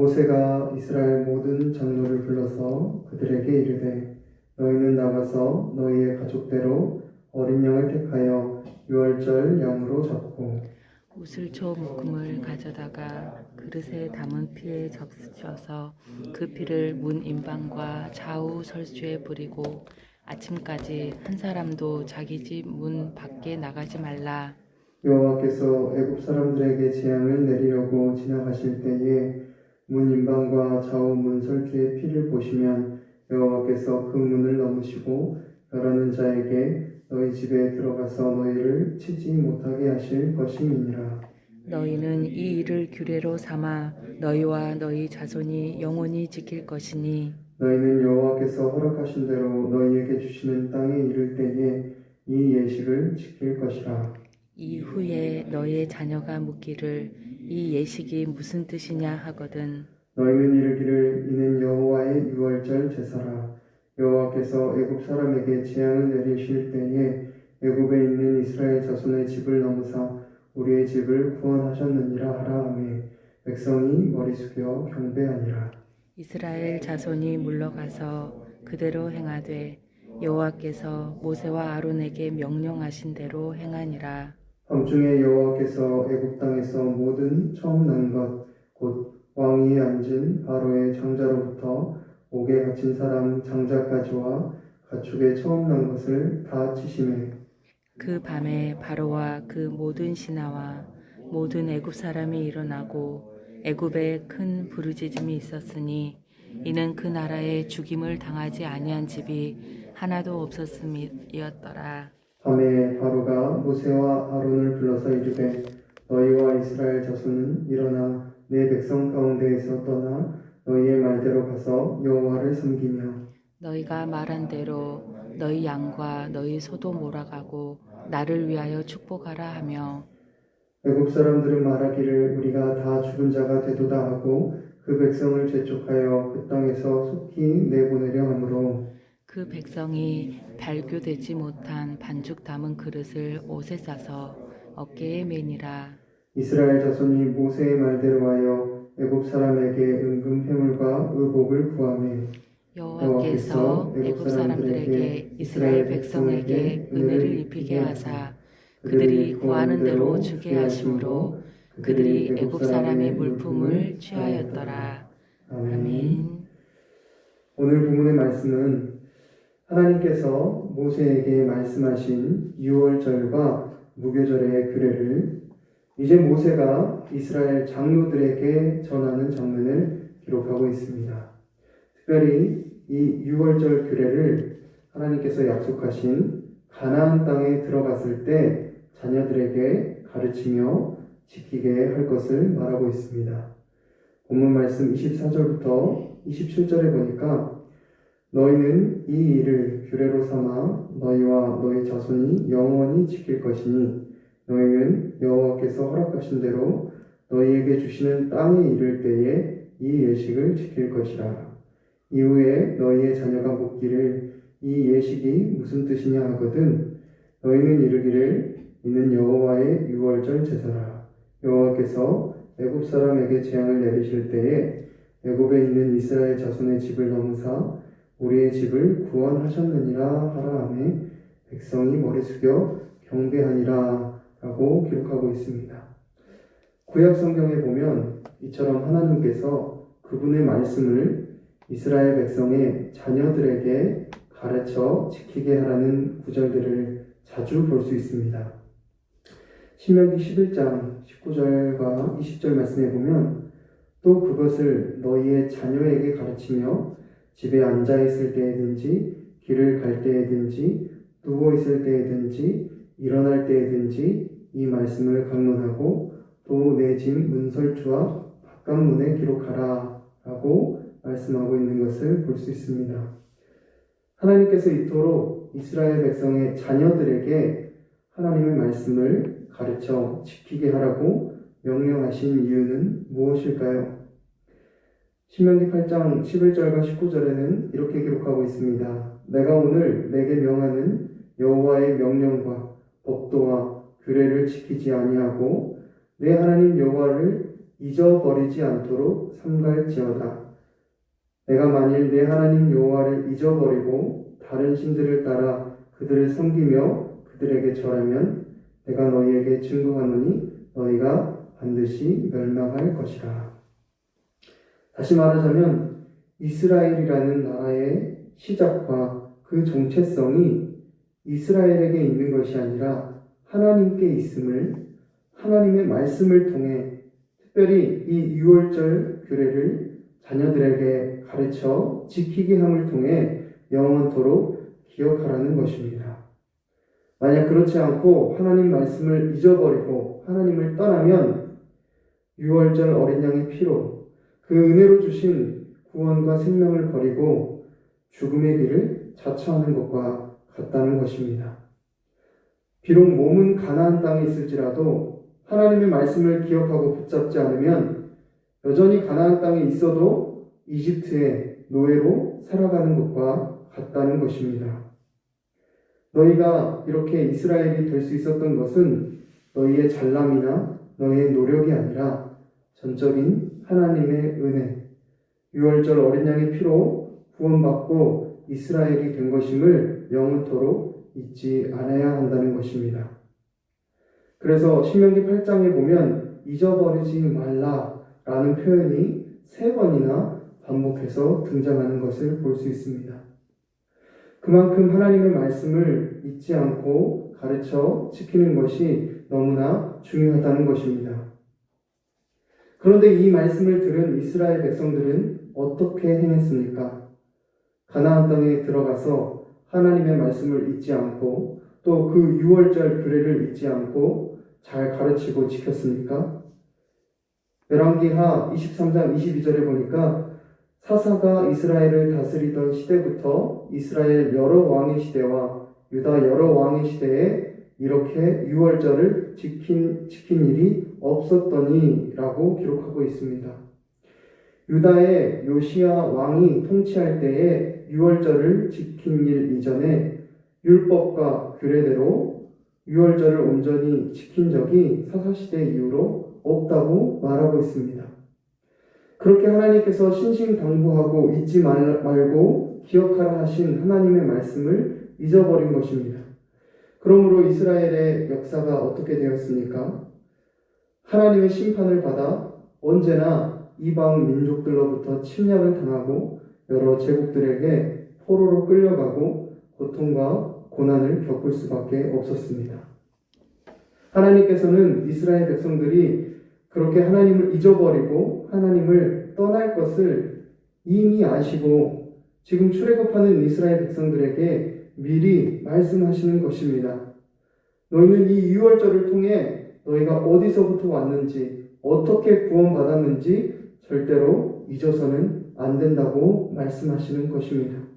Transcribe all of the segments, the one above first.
모세가 이스라엘 모든 장로를 불러서 그들에게 이르되 너희는 나가서 너희의 가족대로 어린 양을 택하여 유월절 양으로 잡고 우슬초 묶음을 가져다가 그릇에 담은 피에 적셔서 그 피를 문 인방과 좌우 설주에 뿌리고 아침까지 한 사람도 자기 집 문 밖에 나가지 말라. 여호와께서 애굽 사람들에게 재앙을 내리려고 지나가실 때에 문 인방과 좌우 문 설주의 피를 보시면 여호와께서 그 문을 넘으시고 멸하는 자에게 너희 집에 들어가서 너희를 치지 못하게 하실 것임이니라. 너희는 이 일을 규례로 삼아 너희와 너희 자손이 영원히 지킬 것이니 너희는 여호와께서 허락하신 대로 너희에게 주시는 땅에 이를 때에 이 예식을 지킬 것이라. 이후에 너희의 자녀가 묻기를 이 예식이 무슨 뜻이냐 하거든. 너희는 이르기를 이는 여호와의 유월절 제사라. 여호와께서 애굽 사람에게 재앙을 내리실 때에 애굽에 있는 이스라엘 자손의 집을 넘으사 우리의 집을 구원하셨느니라 하라 하매 백성이 머리 숙여 경배하니라. 이스라엘 자손이 물러가서 그대로 행하되 여호와께서 모세와 아론에게 명령하신 대로 행하니라. 밤중에 여호와께서 애굽 땅에서 모든 처음 난 것 곧 왕위에 앉은 바로의 장자로부터 옥에 갇힌 사람 장자까지와 가축의 처음 난 것을 다 치심에 그 밤에 바로와 그 모든 신하와 모든 애굽 사람이 일어나고 애굽에 큰 부르짖음이 있었으니 이는 그 나라에 죽임을 당하지 아니한 집이 하나도 없었음이었더라. 밤에 바로가 모세와 아론을 불러서 이르되 너희와 이스라엘 자손은 일어나 내 백성 가운데에서 떠나 너희의 말대로 가서 여호와를 섬기며 너희가 말한 대로 너희 양과 너희 소도 몰아가고 나를 위하여 축복하라 하며 애굽 사람들은 말하기를 우리가 다 죽은 자가 되도다 하고 그 백성을 재촉하여 그 땅에서 속히 내보내려 하므로 그 백성이 발교되지 못한 반죽 담은 그릇을 옷에 싸서 어깨에 매니라. 이스라엘 자손이 모세의 말대로 하여 애굽 사람에게 은금 회물과 의복을 구하매 여호와께서 애굽 사람들에게 이스라엘 백성에게 은혜를 입히게 하사 그들이 구하는 대로 주게 하심으로 그들이 애굽 사람의 물품을 취하였더라. 아멘. 오늘 본문의 말씀은 하나님께서 모세에게 말씀하신 유월절과 무교절의 규례를 이제 모세가 이스라엘 장로들에게 전하는 장면을 기록하고 있습니다. 특별히 이 유월절 규례를 하나님께서 약속하신 가나안 땅에 들어갔을 때 자녀들에게 가르치며 지키게 할 것을 말하고 있습니다. 본문 말씀 24절부터 27절에 보니까 너희는 이 일을 규례로 삼아 너희와 너희 자손이 영원히 지킬 것이니 너희는 여호와께서 허락하신 대로 너희에게 주시는 땅에 이를 때에 이 예식을 지킬 것이라. 이후에 너희의 자녀가 묻기를 이 예식이 무슨 뜻이냐 하거든 너희는 이르기를 이는 여호와의 유월절 제사라. 여호와께서 애굽 사람에게 재앙을 내리실 때에 애굽에 있는 이스라엘 자손의 집을 넘으사 우리의 집을 구원하셨느니라 하라 하매 백성이 머리 숙여 경배하니라 라고 기록하고 있습니다. 구약 성경에 보면 이처럼 하나님께서 그분의 말씀을 이스라엘 백성의 자녀들에게 가르쳐 지키게 하라는 구절들을 자주 볼 수 있습니다. 신명기 11장 19절과 20절 말씀에 보면 또 그것을 너희의 자녀에게 가르치며 집에 앉아 있을 때에든지 길을 갈 때에든지 누워 있을 때에든지 일어날 때에든지 이 말씀을 강론하고 또 내 집 문설주와 바깥문에 기록하라 라고 말씀하고 있는 것을 볼 수 있습니다. 하나님께서 이토록 이스라엘 백성의 자녀들에게 하나님의 말씀을 가르쳐 지키게 하라고 명령하신 이유는 무엇일까요? 신명기 8장 11절과 19절에는 이렇게 기록하고 있습니다. 내가 오늘 내게 명하는 여호와의 명령과 법도와 규례를 지키지 아니하고 내 하나님 여호와를 잊어버리지 않도록 삼갈지어다. 내가 만일 내 하나님 여호와를 잊어버리고 다른 신들을 따라 그들을 섬기며 그들에게 절하면 내가 너희에게 증거하노니 너희가 반드시 멸망할 것이라. 다시 말하자면 이스라엘이라는 나라의 시작과 그 정체성이 이스라엘에게 있는 것이 아니라 하나님께 있음을 하나님의 말씀을 통해 특별히 이 유월절 규례를 자녀들에게 가르쳐 지키게 함을 통해 영원토록 기억하라는 것입니다. 만약 그렇지 않고 하나님 말씀을 잊어버리고 하나님을 떠나면 유월절 어린 양의 피로 그 은혜로 주신 구원과 생명을 버리고 죽음의 길을 자처하는 것과 같다는 것입니다. 비록 몸은 가나안 땅에 있을지라도 하나님의 말씀을 기억하고 붙잡지 않으면 여전히 가나안 땅에 있어도 이집트의 노예로 살아가는 것과 같다는 것입니다. 너희가 이렇게 이스라엘이 될 수 있었던 것은 너희의 잘남이나 너희의 노력이 아니라 전적인 하나님의 은혜, 유월절 어린 양의 피로 구원받고 이스라엘이 된 것임을 영원토록 잊지 않아야 한다는 것입니다. 그래서 신명기 8장에 보면 잊어버리지 말라라는 표현이 3번이나 반복해서 등장하는 것을 볼 수 있습니다. 그만큼 하나님의 말씀을 잊지 않고 가르쳐 지키는 것이 너무나 중요하다는 것입니다. 그런데 이 말씀을 들은 이스라엘 백성들은 어떻게 행했습니까? 가나안 땅에 들어가서 하나님의 말씀을 잊지 않고 또 그 유월절 규례를 잊지 않고 잘 가르치고 지켰습니까? 열왕기하 23장 22절에 보니까 사사가 이스라엘을 다스리던 시대부터 이스라엘 여러 왕의 시대와 유다 여러 왕의 시대에 이렇게 유월절을 지킨 일이 없었더니 라고 기록하고 있습니다. 유다의 요시야 왕이 통치할 때에 유월절을 지킨 일 이전에 율법과 규례대로 유월절을 온전히 지킨 적이 사사시대 이후로 없다고 말하고 있습니다. 그렇게 하나님께서 신신당부하고 잊지 말고 기억하라 하신 하나님의 말씀을 잊어버린 것입니다. 그러므로 이스라엘의 역사가 어떻게 되었습니까? 하나님의 심판을 받아 언제나 이방 민족들로부터 침략을 당하고 여러 제국들에게 포로로 끌려가고 고통과 고난을 겪을 수밖에 없었습니다. 하나님께서는 이스라엘 백성들이 그렇게 하나님을 잊어버리고 하나님을 떠날 것을 이미 아시고 지금 출애굽하는 이스라엘 백성들에게 미리 말씀하시는 것입니다. 너희는 이 유월절을 통해 너희가 어디서부터 왔는지 어떻게 구원받았는지 절대로 잊어서는 안 된다고 말씀하시는 것입니다.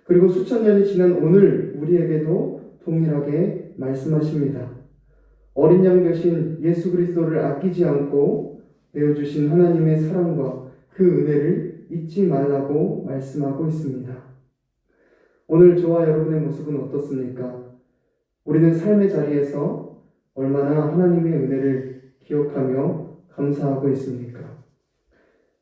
그리고 수천 년이 지난 오늘 우리에게도 동일하게 말씀하십니다. 어린 양 되신 예수 그리스도를 아끼지 않고 내어주신 하나님의 사랑과 그 은혜를 잊지 말라고 말씀하고 있습니다. 오늘 저와 여러분의 모습은 어떻습니까? 우리는 삶의 자리에서 얼마나 하나님의 은혜를 기억하며 감사하고 있습니까?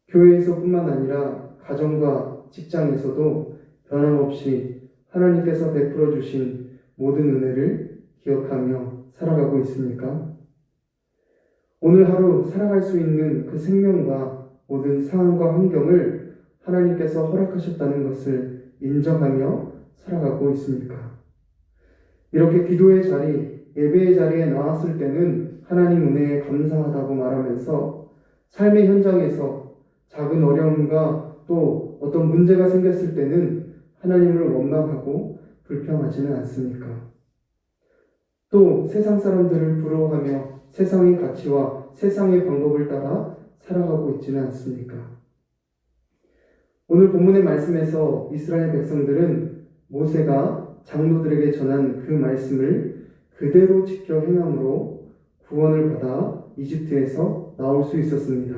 교회에서뿐만 아니라 가정과 직장에서도 변함없이 하나님께서 베풀어 주신 모든 은혜를 기억하며 살아가고 있습니까? 오늘 하루 살아갈 수 있는 그 생명과 모든 상황과 환경을 하나님께서 허락하셨다는 것을 인정하며 살아가고 있습니까? 이렇게 기도의 자리, 예배의 자리에 나왔을 때는 하나님 은혜에 감사하다고 말하면서 삶의 현장에서 작은 어려움과 또 어떤 문제가 생겼을 때는 하나님을 원망하고 불평하지는 않습니까? 또 세상 사람들을 부러워하며 세상의 가치와 세상의 방법을 따라 살아가고 있지는 않습니까? 오늘 본문의 말씀에서 이스라엘 백성들은 모세가 장로들에게 전한 그 말씀을 그대로 지켜 행함으로 구원을 받아 이집트에서 나올 수 있었습니다.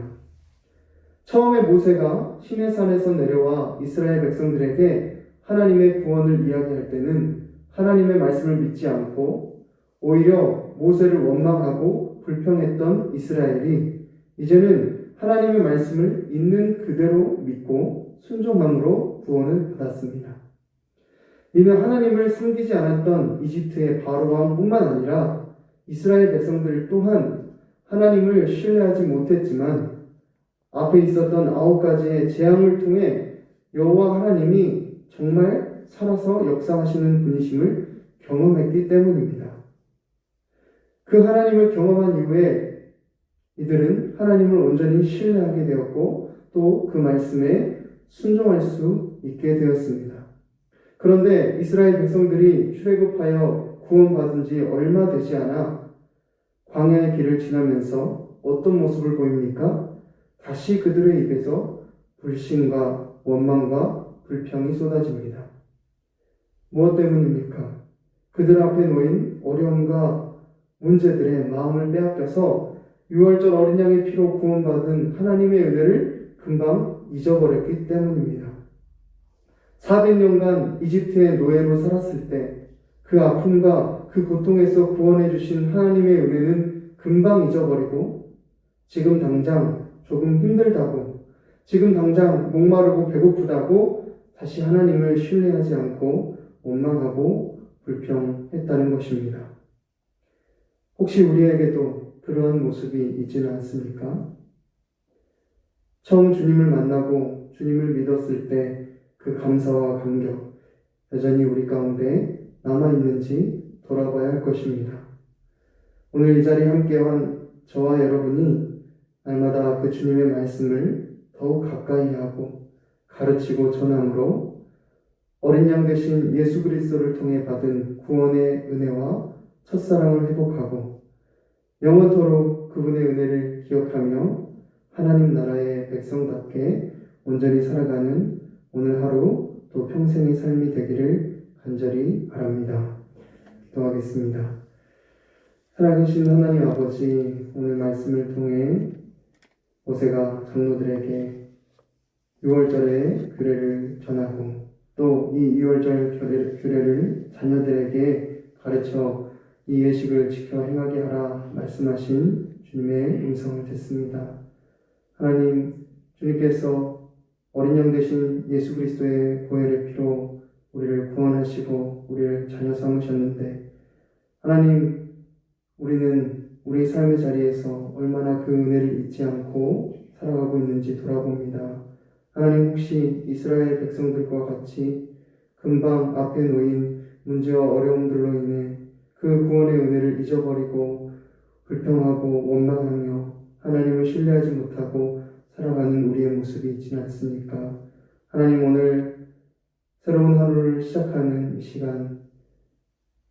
처음에 모세가 시내산에서 내려와 이스라엘 백성들에게 하나님의 구원을 이야기할 때는 하나님의 말씀을 믿지 않고 오히려 모세를 원망하고 불평했던 이스라엘이 이제는 하나님의 말씀을 있는 그대로 믿고 순종함으로 구원을 받았습니다. 이는 하나님을 섬기지 않았던 이집트의 바로 왕뿐만 아니라 이스라엘 백성들 또한 하나님을 신뢰하지 못했지만 앞에 있었던 9가지의 재앙을 통해 여호와 하나님이 정말 살아서 역사하시는 분이심을 경험했기 때문입니다. 그 하나님을 경험한 이후에 이들은 하나님을 온전히 신뢰하게 되었고 또 그 말씀에 순종할 수 있게 되었습니다. 그런데 이스라엘 백성들이 출애굽하여 구원받은 지 얼마 되지 않아 광야의 길을 지나면서 어떤 모습을 보입니까? 다시 그들의 입에서 불신과 원망과 불평이 쏟아집니다. 무엇 때문입니까? 그들 앞에 놓인 어려움과 문제들의 마음을 빼앗겨서 6월절 어린 양의 피로 구원받은 하나님의 은혜를 금방 잊어버렸기 때문입니다. 400년간 이집트의 노예로 살았을 때 그 아픔과 그 고통에서 구원해 주신 하나님의 은혜는 금방 잊어버리고 지금 당장 조금 힘들다고 지금 당장 목마르고 배고프다고 다시 하나님을 신뢰하지 않고 원망하고 불평했다는 것입니다. 혹시 우리에게도 그러한 모습이 있지는 않습니까? 처음 주님을 만나고 주님을 믿었을 때 그 감사와 감격 여전히 우리 가운데 남아있는지 돌아봐야 할 것입니다. 오늘 이 자리에 함께한 저와 여러분이 날마다 그 주님의 말씀을 더욱 가까이 하고 가르치고 전함으로 어린 양 되신 예수 그리스도를 통해 받은 구원의 은혜와 첫사랑을 회복하고 영원토록 그분의 은혜를 기억하며 하나님 나라의 백성답게 온전히 살아가는 오늘 하루 또 평생의 삶이 되기를 간절히 바랍니다. 기도하겠습니다. 살아계신 하나님 아버지, 오늘 말씀을 통해 모세가 장로들에게 6월절의 규례를 전하고 또 이 6월절 규례를 자녀들에게 가르쳐 이 예식을 지켜 행하게 하라 말씀하신 주님의 음성을 듣습니다. 하나님, 주님께서 어린 양 되신 예수 그리스도의 보혈의 피로 우리를 구원하시고 우리를 자녀 삼으셨는데 하나님, 우리는 우리 삶의 자리에서 얼마나 그 은혜를 잊지 않고 살아가고 있는지 돌아봅니다. 하나님, 혹시 이스라엘 백성들과 같이 금방 앞에 놓인 문제와 어려움들로 인해 그 구원의 은혜를 잊어버리고 불평하고 원망하며 하나님을 신뢰하지 못하고 살아가는 우리의 모습이 있지는 않습니까? 하나님, 오늘 새로운 하루를 시작하는 이 시간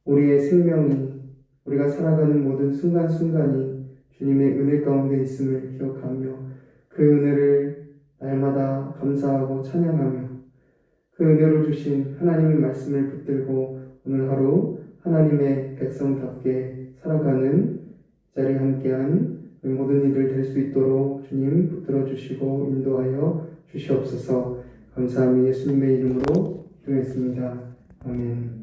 우리의 생명이 우리가 살아가는 모든 순간순간이 주님의 은혜 가운데 있음을 기억하며 그 은혜를 날마다 감사하고 찬양하며 그 은혜로 주신 하나님의 말씀을 붙들고 오늘 하루 하나님의 백성답게 살아가는 자리에 함께한 모든 이들 될 수 있도록 주님 붙들어 주시고 인도하여 주시옵소서. 감사함이 예수님의 이름으로 기도했습니다. 아멘.